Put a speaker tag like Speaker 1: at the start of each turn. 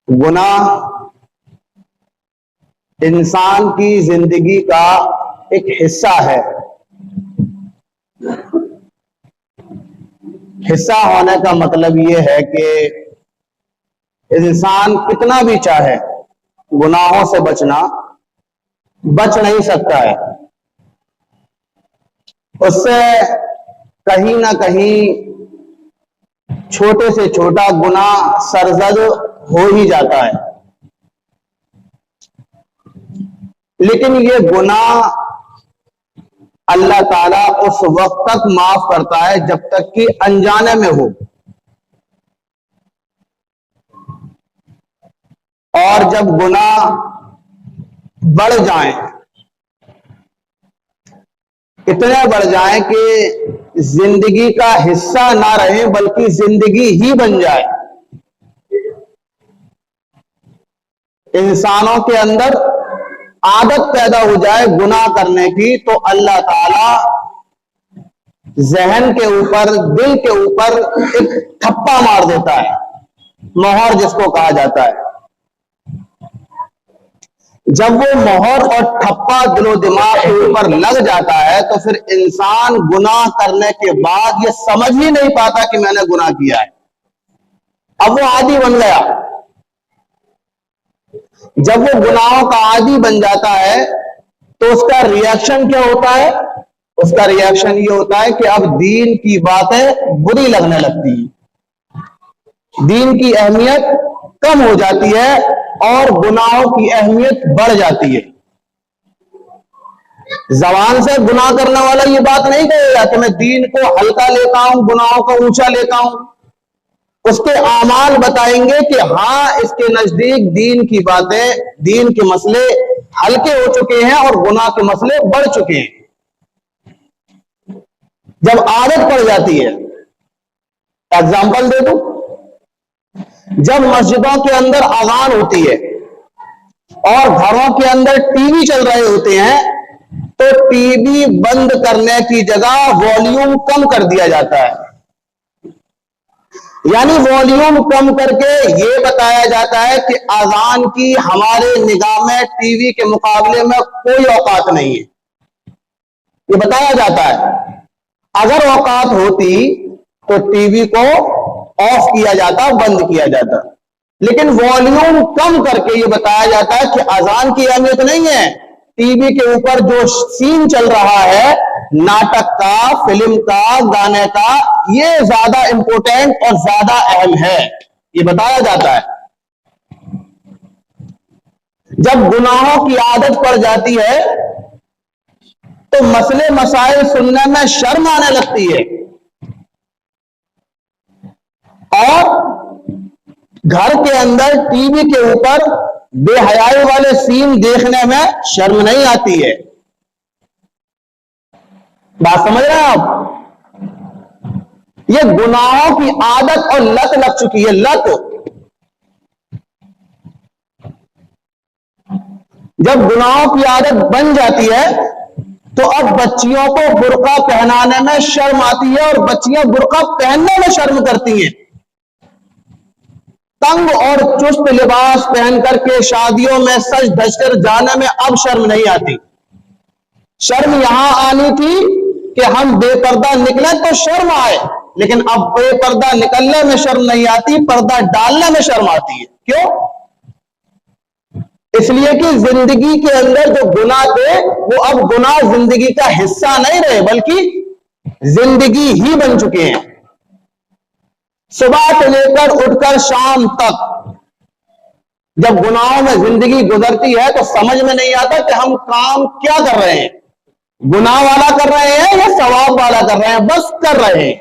Speaker 1: گناہ انسان کی زندگی کا ایک حصہ ہے. حصہ ہونے کا مطلب یہ ہے کہ انسان کتنا بھی چاہے گناہوں سے بچ نہیں سکتا ہے. اس سے کہیں نہ کہیں چھوٹے سے چھوٹا گناہ سرزد ہو ہی جاتا ہے. لیکن یہ گناہ اللہ تعالیٰ اس وقت تک معاف کرتا ہے جب تک کہ انجانے میں ہو، اور جب گناہ بڑھ جائیں، اتنے بڑھ جائیں کہ زندگی کا حصہ نہ رہے بلکہ زندگی ہی بن جائے، انسانوں کے اندر عادت پیدا ہو جائے گناہ کرنے کی، تو اللہ تعالی ذہن کے اوپر، دل کے اوپر ایک ٹھپا مار دیتا ہے، مہر جس کو کہا جاتا ہے. جب وہ مہر اور ٹھپا دل و دماغ کے اوپر لگ جاتا ہے تو پھر انسان گناہ کرنے کے بعد یہ سمجھ ہی نہیں پاتا کہ میں نے گناہ کیا ہے. اب وہ عادی بن گیا. جب وہ گناہوں کا عادی بن جاتا ہے تو اس کا ریاکشن کیا ہوتا ہے؟ اس کا ریاکشن یہ ہوتا ہے کہ اب دین کی باتیں بری لگنے لگتی ہیں، دین کی اہمیت کم ہو جاتی ہے اور گناہوں کی اہمیت بڑھ جاتی ہے. زبان سے گناہ کرنے والا یہ بات نہیں کہے گا کہ میں دین کو ہلکا لیتا ہوں، گناہوں کو اونچا لیتا ہوں. اس کے اعمال بتائیں گے کہ ہاں اس کے نزدیک دین کی باتیں، دین کے مسئلے ہلکے ہو چکے ہیں اور گناہ کے مسئلے بڑھ چکے ہیں. جب عادت پڑ جاتی ہے، اگزامپل دے دوں، جب مسجدوں کے اندر اذان ہوتی ہے اور گھروں کے اندر ٹی وی چل رہے ہوتے ہیں تو ٹی وی بند کرنے کی جگہ والیوم کم کر دیا جاتا ہے. یعنی والیوم کم کر کے یہ بتایا جاتا ہے کہ اذان کی ہمارے نگاہ میں ٹی وی کے مقابلے میں کوئی اوقات نہیں ہے، یہ بتایا جاتا ہے. اگر اوقات ہوتی تو ٹی وی کو آف کیا جاتا، بند کیا جاتا، لیکن والیوم کم کر کے یہ بتایا جاتا ہے کہ اذان کی اہمیت نہیں ہے، ٹی وی کے اوپر جو سین چل رہا ہے ناٹک کا، فلم کا، گانے کا، یہ زیادہ امپورٹنٹ اور زیادہ اہم ہے، یہ بتایا جاتا ہے. جب گناہوں کی عادت پڑ جاتی ہے تو مسئلے مسائل سننے میں شرم آنے لگتی ہے اور گھر کے اندر ٹی وی کے اوپر بے حیائی والے سین دیکھنے میں شرم نہیں آتی ہے. بات سمجھ رہے ہیں آپ؟ یہ گناہوں کی عادت اور لت لگ چکی ہے، لت. جب گناہوں کی عادت بن جاتی ہے تو اب بچیوں کو برقع پہنانے میں شرم آتی ہے اور بچیاں برقع پہننے میں شرم کرتی ہیں. تنگ اور چست لباس پہن کر کے شادیوں میں سج دھج کر جانے میں اب شرم نہیں آتی. شرم یہاں آنی تھی کہ ہم بے پردہ نکلیں تو شرم آئے، لیکن اب بے پردہ نکلنے میں شرم نہیں آتی، پردہ ڈالنے میں شرم آتی ہے. کیوں؟ اس لیے کہ زندگی کے اندر جو گناہ تھے وہ اب گناہ زندگی کا حصہ نہیں رہے بلکہ زندگی ہی بن چکے ہیں. صبح سے لے کر اٹھ کر شام تک جب گناہوں میں زندگی گزرتی ہے تو سمجھ میں نہیں آتا کہ ہم کام کیا کر رہے ہیں، گناہ والا کر رہے ہیں یا ثواب والا کر رہے ہیں، بس کر رہے ہیں.